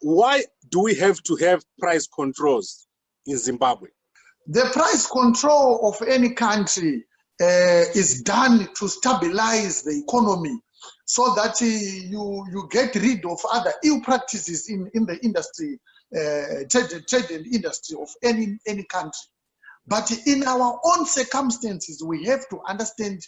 why do we have to have price controls in Zimbabwe? The price control of any country is done to stabilize the economy so that you get rid of other ill practices in the industry, trade and industry of any country. But in our own circumstances, we have to understand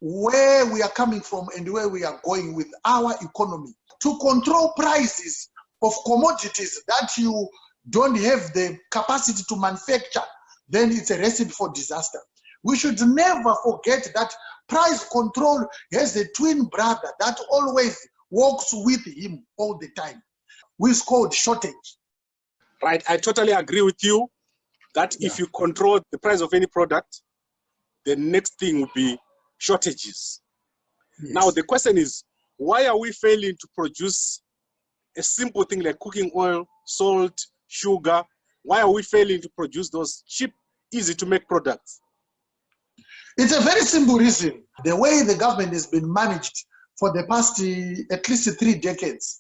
where we are coming from and where we are going with our economy. To control prices of commodities that you don't have the capacity to manufacture, then it's a recipe for disaster. We should never forget that price control has a twin brother that always walks with him all the time, which is called shortage. Right, I totally agree with you that if you control the price of any product, the next thing will be shortages. Yes. Now the question is, why are we failing to produce a simple thing like cooking oil, salt, sugar? Why are we failing to produce those cheap, easy to make products? It's a very simple reason. The way the government has been managed for the past at least 3 decades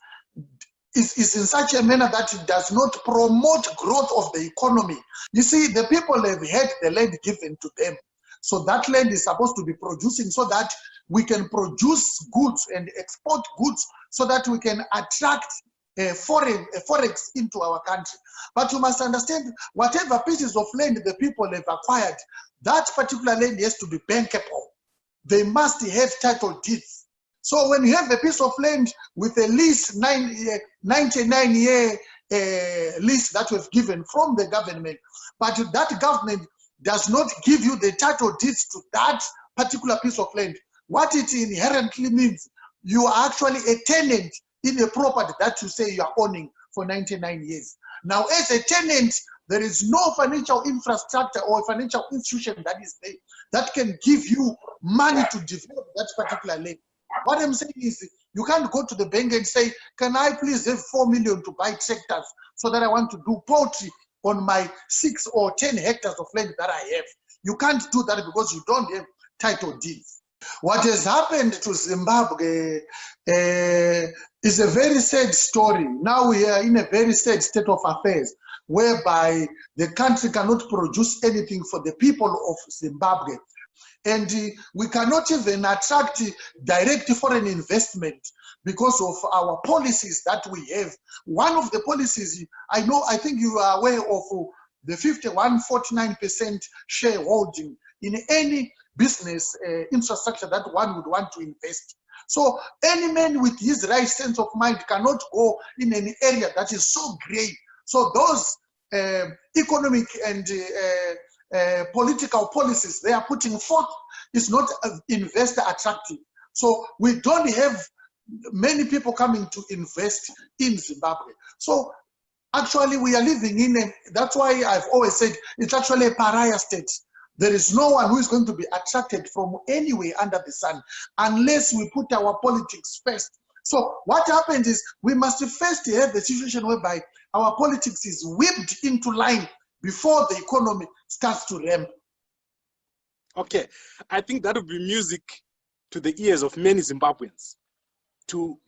is in such a manner that it does not promote growth of the economy. You see, the people have had the land given to them. So that land is supposed to be producing so that we can produce goods and export goods so that we can attract forex into our country. But you must understand, whatever pieces of land the people have acquired, that particular land has to be bankable. They must have title deeds. So when you have a piece of land with a lease, 99-year lease that we've given from the government, but that government does not give you the title deeds to that particular piece of land, what it inherently means, you are actually a tenant in a property that you say you are owning for 99 years. Now, as a tenant, there is no financial infrastructure or financial institution that is there that can give you money to develop that particular land. What I'm saying is, you can't go to the bank and say, can I please have 4 million to buy tractors so that I want to do poultry on my 6 or 10 hectares of land that I have. You can't do that because you don't have title deeds. What has happened to Zimbabwe is a very sad story. Now we are in a very sad state of affairs, whereby the country cannot produce anything for the people of Zimbabwe. And we cannot even attract direct foreign investment because of our policies that we have. One of the policies, I think you are aware of the 51-49% shareholding in any business infrastructure that one would want to invest. So any man with his right sense of mind cannot go in an area that is so gray. So those economic and political policies they are putting forth is not investor attractive. So we don't have many people coming to invest in Zimbabwe. So actually we are living in that's why I've always said it's actually a pariah state. There is no one who is going to be attracted from anywhere under the sun unless we put our politics first. So what happens is we must first have the situation whereby our politics is whipped into line before the economy starts to ramp. Okay, I think that would be music to the ears of many Zimbabweans to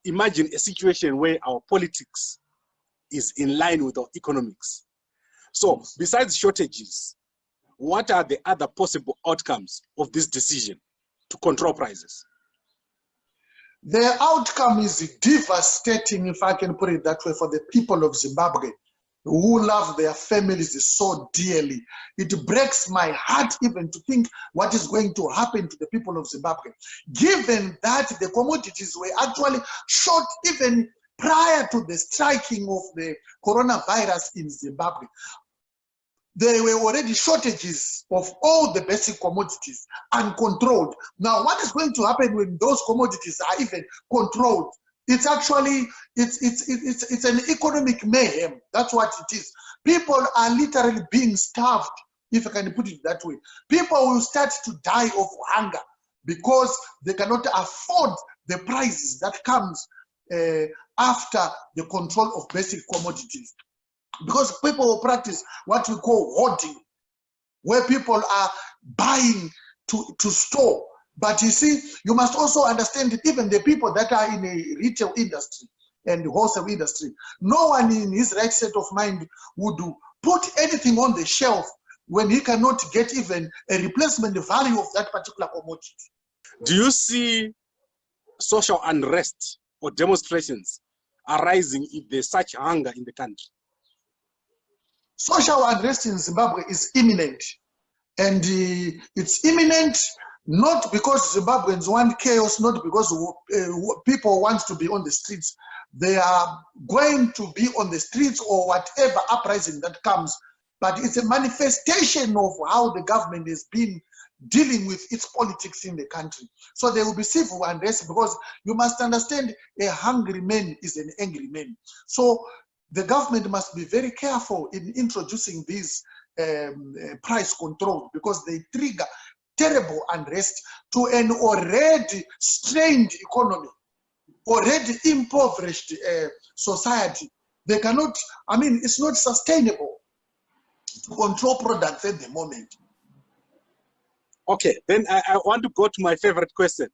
imagine a situation where our politics is in line with our economics. So besides shortages, what are the other possible outcomes of this decision to control prices? The outcome is devastating, if I can put it that way, for the people of Zimbabwe who love their families so dearly. It breaks my heart even to think what is going to happen to the people of Zimbabwe, given that the commodities were actually short even prior to the striking of the coronavirus in Zimbabwe. There were already shortages of all the basic commodities, uncontrolled. Now, what is going to happen when those commodities are even controlled? It's actually, it's an economic mayhem. That's what it is. People are literally being starved, if I can put it that way. People will start to die of hunger because they cannot afford the prices that comes after the control of basic commodities. Because people will practice what we call hoarding, where people are buying to store. But you see, you must also understand that even the people that are in a retail industry, and wholesale industry. No one in his right state of mind would put anything on the shelf when he cannot get even a replacement value of that particular commodity. Do you see social unrest or demonstrations arising if there's such hunger in the country? Social unrest in Zimbabwe is imminent. And it's imminent not because Zimbabweans want chaos, not because people want to be on the streets. They are going to be on the streets or whatever uprising that comes. But it's a manifestation of how the government has been dealing with its politics in the country. So there will be civil unrest because you must understand a hungry man is an angry man. So the government must be very careful in introducing these price control because they trigger terrible unrest to an already strained economy, already impoverished society. They cannot, I mean, it's not sustainable to control products at the moment. Okay, then I want to go to my favorite question.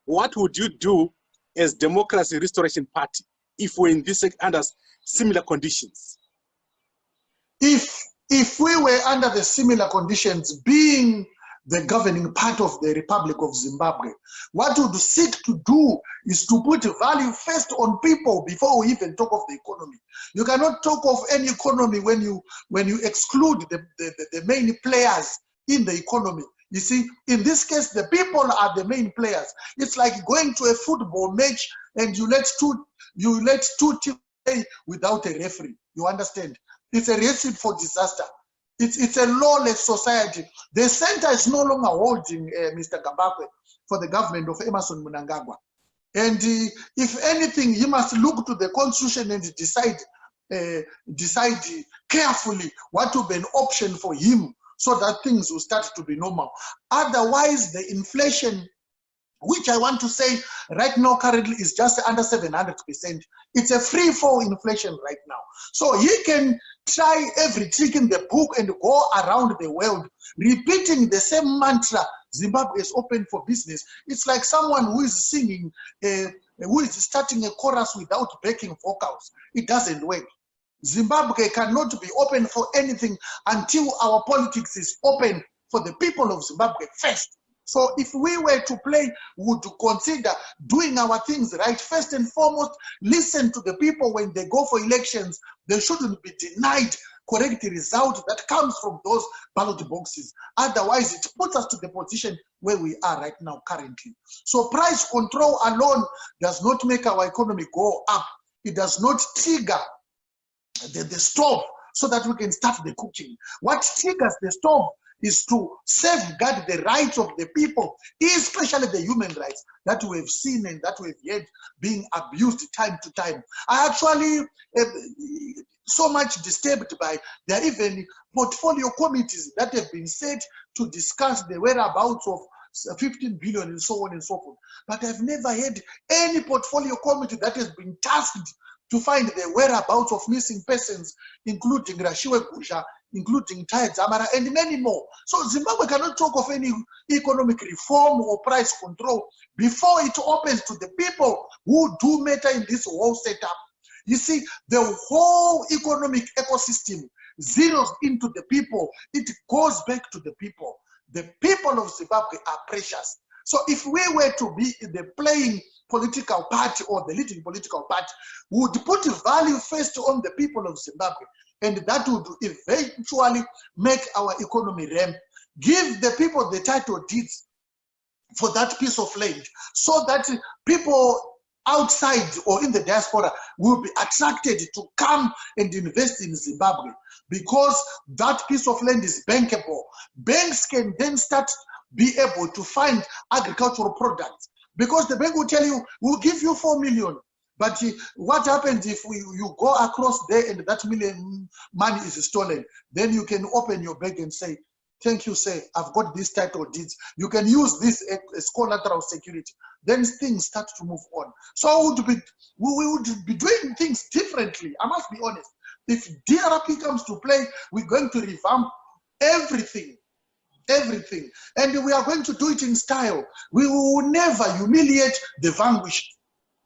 What would you do as Democracy Restoration Party if we're in this under similar conditions? If we were under the similar conditions, being the governing part of the Republic of Zimbabwe, what we would seek to do is to put value first on people before we even talk of the economy. You cannot talk of any economy when you exclude the main players in the economy. You see, in this case, the people are the main players. It's like going to a football match and you let two teams play without a referee. You understand? It's a recipe for disaster. It's a lawless society. The center is no longer holding Mr. Gambakwe for the government of Emerson Mnangagwa. And if anything, he must look to the constitution and decide carefully what will be an option for him so that things will start to be normal. Otherwise, the inflation, which I want to say right now currently is just under 700%. It's a free fall inflation right now. So he can try every trick in the book and go around the world repeating the same mantra, Zimbabwe is open for business. It's like someone who is singing, who is starting a chorus without backing vocals. It doesn't work. Zimbabwe cannot be open for anything until our politics is open for the people of Zimbabwe first. So if we were to play, we would consider doing our things right. First and foremost, listen to the people when they go for elections. They shouldn't be denied correct result that comes from those ballot boxes. Otherwise, it puts us to the position where we are right now currently. So price control alone does not make our economy go up. It does not trigger the stove so that we can start the cooking. What triggers the stove is to safeguard the rights of the people, especially the human rights that we have seen and that we've heard being abused time to time. I actually so much disturbed by there are even portfolio committees that have been set to discuss the whereabouts of 15 billion and so on and so forth. But I've never had any portfolio committee that has been tasked to find the whereabouts of missing persons, including Rashiwe Gusha, including Tai Dzamara, and many more. So Zimbabwe cannot talk of any economic reform or price control before it opens to the people who do matter in this whole setup. You see, the whole economic ecosystem zeroes into the people. It goes back to the people. The people of Zimbabwe are precious. So if we were to be the playing political party or the leading political party, we would put value first on the people of Zimbabwe, and that would eventually make our economy ramp. Give the people the title deeds for that piece of land so that people outside or in the diaspora will be attracted to come and invest in Zimbabwe because that piece of land is bankable. Banks can then start be able to find agricultural products because the bank will tell you, we'll give you 4 million. But what happens if you go across there and that million money is stolen? Then you can open your bank and say, thank you, sir, I've got this title deeds. You can use this as collateral security. Then things start to move on. So we would be doing things differently. I must be honest. If DRP comes to play, we're going to revamp everything. Everything. And we are going to do it in style. We will never humiliate the vanquished.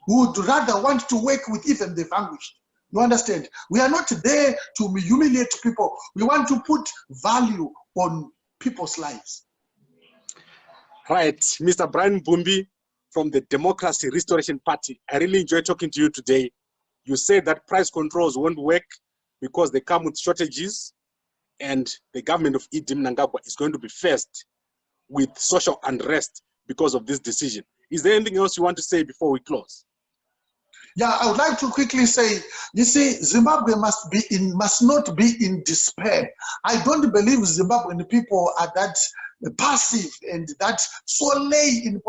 We would rather want to work with even the vanquished. You understand? We are not there to humiliate people. We want to put value on people's lives. Right, Mr. Brian Mubvumbi from the Democracy Restoration Party. I really enjoyed talking to you today. You said that price controls won't work because they come with shortages, and the government of Idi Mnangagwa is going to be faced with social unrest because of this decision. Is there anything else you want to say before we close? Yeah, I would like to quickly say, you see, Zimbabwe must not be in despair. I don't believe Zimbabwean people are that passive and that solely in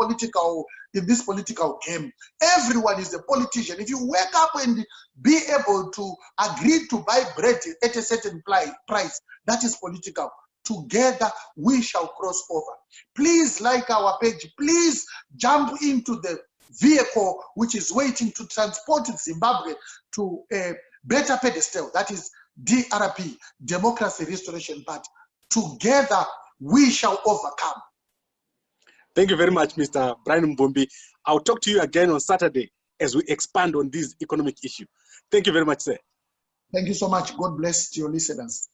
this political game. Everyone is a politician. If you wake up and be able to agree to buy bread at a certain price, that is political. Together we shall cross over. Please like our page. Please jump into the vehicle which is waiting to transport Zimbabwe to a better pedestal. That is DRP, Democracy Restoration Party. Together we shall overcome. Thank you very much, Mr. Brian Mubvumbi. I'll talk to you again on Saturday as we expand on this economic issue. Thank you very much, sir. Thank you so much. God bless your listeners.